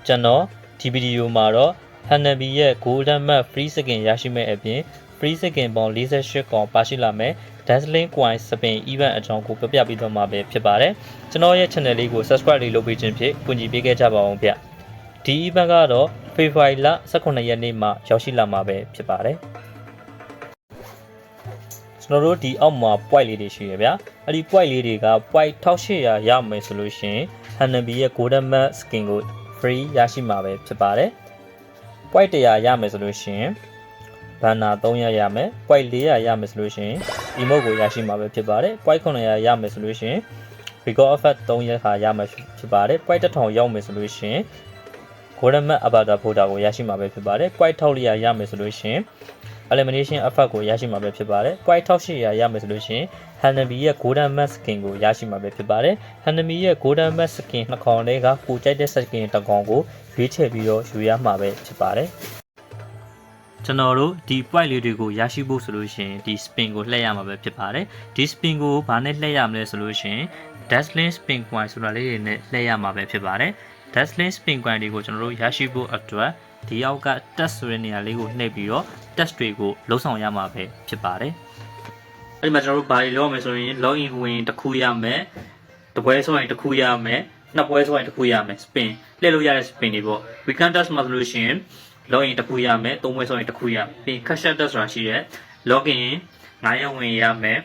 ကျွန်တော်ဒီဗီဒီယိုမှာတော့ Hanabi ရဲ့ Golden Map Free Skin ရရှိမဲ့အပြင် Free Skin ပေါင်း48ကောင်ပါရှိလာမဲ့ Dazzling Coin Spin Event အကြောင်းကိုပြပြပေးသွားမှာပဲဖြစ်ပါတယ်ကျွန်တော်ရဲ့ channel လေးကို subscribe လေးလုပ်ပေးခြင်းဖြင့်ကူညီပေးခဲ့ကြပါအောင်ဗျဒီ event ကတော့ February လ18ရက်နေ့မှာရောက်ရှိလာမှာပဲဖြစ်ပါတယ်ကျွန်တော်တို့ဒီအောက်မှာ point လေးတွေရှိရဗျာအဲ့ဒီ point လေးတွေက point 1800ရမယ်ဆိုလို့ရှိရင် Hanabi ရဲ့ Golden Map Skin ကို free ရရှိမှာပဲဖြစ်ပါတယ် point 100ရမယ်ဆိုလို့ရှိရင် banner 300ရမယ် point 400ရမယ်ဆိုလို့ရှိရင် emote ကိုရရှိမှာပဲဖြစ်ပါတယ် point 900ရမယ်ဆိုလို့ရှိရင် record effect 300ခါရမယ်ဖြစ်ပါတယ် point 1000ရောက်မယ်ဆိုလို့ရှိရင် Golden Map Avatar Folder ကိုရရှိမှာပဲဖြစ်ပါတယ် point 1400ရမယ်ဆိုလို့ရှိရင် elimination effect ကိုရရှိမှာပဲဖြစ်ပါတယ် point 1800ရမယ်ဆိုလို့ရှိရင် Hanabi ရဲ့ Golden Map Skin ကိုရရှိမှာပဲဖြစ်ပါတယ် Hanabi ရဲ့ Golden Map Skin နှစ်ကောင်တွေကကိုကြိုက်တဲ့ skin တစ်ကောင်ကိုရွေးချယ်ပြီးတော့ယူရမှာပဲဖြစ်ပါတယ်ကျွန်တော်တို့ဒီ point လေးတွေကိုရရှိဖို့ဆိုလို့ရှိရင်ဒီ spin ကိုလှည့်ရမှာပဲဖြစ်ပါတယ်ဒီ spin ကိုဘာနဲ့လှည့်ရမလဲဆိုလို့ရှိရင် Dazzling Spin Coin ဆိုတာလေးတွေနဲ့လှည့်ရမှာပဲဖြစ်ပါတယ် Dazzling Spin Coin တွေကိုကျွန်တော်တို့ရရှိဖို့အတွက်ဒီအောက်က test ဆိုတဲ့နေရာလေးကိုနှိပ်ပြီးတော့ test တွေကိုလုံဆောင်ရမှာပဲဖြစ်ပါတယ်အဲ့ဒီမှာကျွန်တော်တို့ဘာတွေလုပ်ရမလဲဆိုရင် login ဝင်တစ်ခုရမယ်တစ်ပွဲဆိုရင်တစ်ခုရမယ်နှစ်ပွဲဆိုရင်တစ်ခုရမယ် spin လှည့်လို့ရတဲ့ spin တွေပေါ့ weekend test မှာဆိုလို့ရှိရင် login တစ်ခုရမယ်သုံးပွဲဆိုရင်တစ်ခုရမယ်ပြီး cash test ဆိုတာရှိတယ် login 9ရက်ဝင်ရမယ်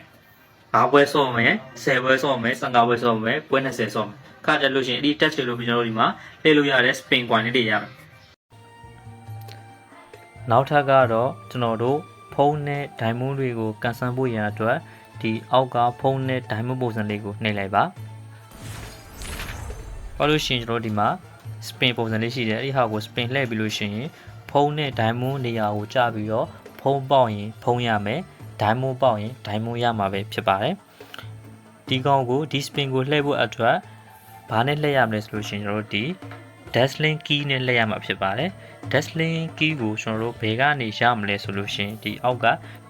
5ပွဲဆော့မယ်10ပွဲဆော့မယ်15ပွဲဆော့မယ်ပွဲ20ဆော့မယ်ခါကြလို့ရှိရင်ဒီ test တွေလို့ကျွန်တော်တို့ဒီမှာလှည့်လို့ရတဲ့ spin coin လေးတွေရမယ်နောက်ထပ်ကတော့ကျွန်တော်တို့ဖုန်းနဲ့ diamond တွေကိုကန်ဆယ်ဖို့ရန်အတွက်ဒီအောက်ကဖုန်းနဲ့ diamond ပုံစံလေးကိုနှိပ်လိုက်ပါဘာလို့ရှိရင်ကျွန်တော်ဒီမှာ spin ပုံစံလေးရှိတယ်အဲ့ဒီဟာကို spin လှည့်ပြီးလို့ရှိရင်ဖုန်းနဲ့ diamond နေရာကိုကြာပြီးတော့ဖုန်းပေါက်ရင်ဖုန်းရမယ် diamond ပေါက်ရင် diamond ရမှာပဲဖြစ်ပါတယ်ဒီကောင်ကိုဒီ spin ကိုလှည့်ဖို့အတွက်ဘာနဲ့လှည့်ရမလဲဆိုလို့ရှိရင်ကျွန်တော်တို့ဒီ Dazzling Key နဲ့လှည့်ရမှာဖြစ်ပါတယ် Dazzling Key ကိုကျွန်တော်တို့ဘယ်ကနေရမလဲဆိုလို့ရှိရင်ဒီအောက်က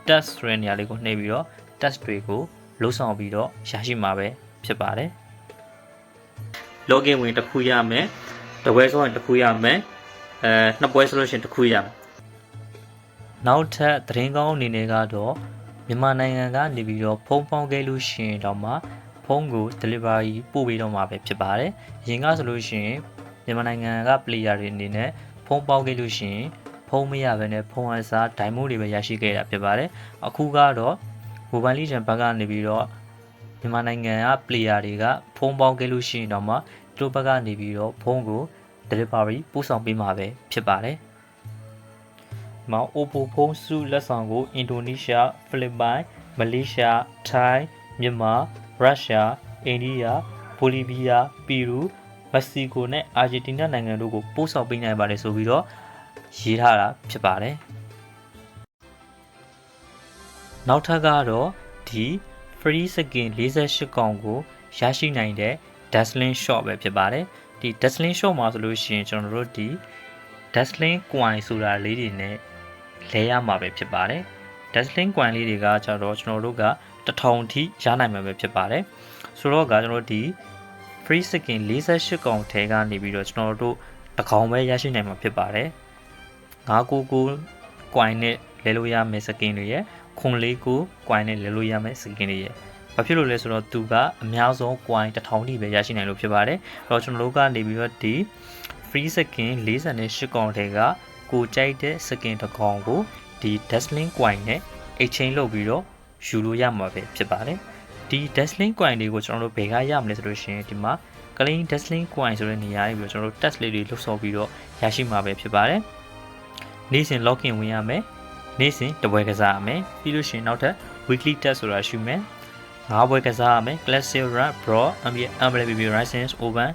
test ဆိုတဲ့နေရာလေးကိုနှိပ်ပြီးတော့ test တွေကိုလုံဆောင်ပြီးတော့ရရှိမှာပဲဖြစ်ပါတယ် login ဝင်တစ်ခုရမယ်တစ်ပွဲဆိုရင်တစ်ခုရမယ်နှစ်ပွဲဆိုလို့ရှိရင်တစ်ခုရမယ်နောက်ထပ်သတင်းကောင်းအနေနဲ့ကတော့မြန်မာနိုင်ငံကနေပြီးတော့ဖုန်းပေါင်းခဲ့လို့ရှိရင်တော့မှဖုန်းကို delivery ပို့ပေးတော့မှာပဲဖြစ်ပါတယ်အရင်ကဆိုလို့ရှိရင်မြန်မာနိုင်ငံက player တွေအနေနဲ့ဖုန်းပေါက်ခဲ့လို့ရှိရင်ဖုန်းမရဘဲနဲ့ဖုန်းအစား diamond တွေပဲရရှိခဲ့တာဖြစ်ပါတယ်အခုကတော့ Mobile Legends ဘက်ကနေပြီးတော့မြန်မာနိုင်ငံက player တွေကဖုန်းပေါက်ခဲ့လို့ရှိရင်တော့မှသူတို့ဘက်ကနေပြီးတော့ဖုန်းကို delivery ပို့ဆောင်ပေးမှာပဲဖြစ်ပါတယ်မောင် Oppo ဖုန်းစုလက်ဆောင်ကိုအင်ဒိုနီးရှားဖိလစ်ပိုင်မလေးရှားထိုင်းမြန်မာရုရှားအိန္ဒိယဘိုလီဗီးယားပီရူမက္ကဆီကိုနဲ့အာဂျင်တီးနားနိုင်ငံတို့ကိုပို့ဆောင်ပေးနိုင်ပါတယ်ဆိုပြီးတော့ရေးထားတာဖြစ်ပါတယ်နောက်ထပ်ကတော့ဒီ free skin 48ကောင်ကိုရရှိနိုင်တဲ့ Dazzling Shop ပဲဖြစ်ပါတယ်ဒီ Dazzling Shop မှာဆိုလို့ရှိရင်ကျွန်တော်တို့ဒီ Dazzling Coin ဆိုတာလေးတွေနဲ့လဲရမှာပဲဖြစ်ပါတယ် Dazzling Coin လေးတွေကကျတော့ကျွန်တော်တို့က1000ထိရနိုင်မှာပဲဖြစ်ပါတယ်ဆိုတော့ကကျွန်တော်တို့ဒီ free skin 48ကောင်ထဲကနေပြီးတော့ကျွန်တော်တို့တစ်ကောင်ပဲရရှိနိုင်မှာဖြစ်ပါတယ်999 coin နဲ့လဲလို့ရမယ့် skin တွေရဲ့ခွန်လေးကို coin နဲ့လဲလို့ရမယ့် skin တွေရဲ့ဘာဖြစ်လို့လဲဆိုတော့သူကအများဆုံး coin 1000ထိပဲရရှိနိုင်လို့ဖြစ်ပါတယ်အဲ့တော့ကျွန်တော်တို့ကနေပြီးတော့ဒီ free skin 48ကောင်ထဲကကိုကြိုက်တဲ့ skin တစ်ကောင်ကိုဒီ Dazzling coin နဲ့ exchange လုပ်ပြီးတော့ယူလို့ရမှာပဲဖြစ်ပါတယ်ဒီ Dazzling coin တွေကိုကျွန်တော်တို့ဘယ်ကရမလဲဆိုလို့ရှိရင်ဒီမှာ Clean Dazzling coin ဆိုတဲ့နေရာကြီးပြီးတော့ကျွန်တော်တို့ test လေးတွေလှုပ်ဆော်ပြီးတော့ရရှိမှာပဲဖြစ်ပါတယ်နေ့စဉ် login ဝင်ရမယ်နေ့စဉ်တပွဲကစားရမယ်ပြီးလို့ရှိရင်နောက်ထပ် weekly test ဆိုတာရှိမယ်၅ပွဲကစားရမယ် classic run bro MLB license open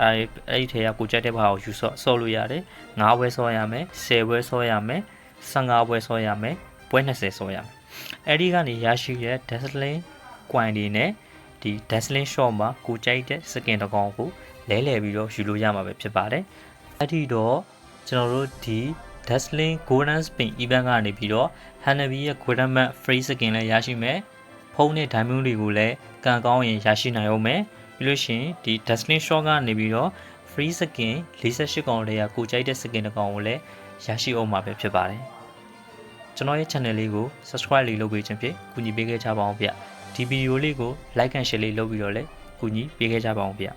အဲ့ဒီထဲကကိုကြိုက်တဲ့ဘာကိုယူဆော့လို့ရတယ်၅ပွဲဆော့ရမယ်10ပွဲဆော့ရမယ်15ပွဲဆော့ရမယ်ပွဲ20ဆော့ရမယ်အဲ့ဒီကနေရရှိတဲ့ Dazzling coin တွေနဲ့ဒီ Dazzling Shop မှာကိုကြိုက်တဲ့ skin တစ်ကောင်ကိုလဲလှယ်ပြီးတော့ယူလို့ရမှာပဲဖြစ်ပါတယ်အဲ့ဒီတော့ကျွန်တော်တို့ဒီ Dazzling Golden Spin Event ကနေပြီးတော့ Hanabi ရဲ့ Golden Map Free Skin လည်းရရှိမယ်ဖုန်းနဲ့ diamond တွေကိုလည်းကန်ကောင်းရင်ရရှိနိုင်အောင်မယ်ပြီးလို့ရှိရင်ဒီ Dazzling Shop ကနေပြီးတော့ free skin 48កောင်တည်းကကိုကြိုက်တဲ့ skin တစ်ကောင်ကိုလည်းရရှိအောင်မှာပဲဖြစ်ပါတယ်ကျွန်တော်ရဲ့ channel လေးကို subscribe လေးလုပ်ပေးခြင်းဖြင့်ကူညီပေးခဲ့ကြပါအောင်ဗျဒီဗီဒီယိုလေးကို like and share လေးလုပ်ပြီးတော့လည်းကူညီပေးခဲ့ကြပါအောင်ဗျ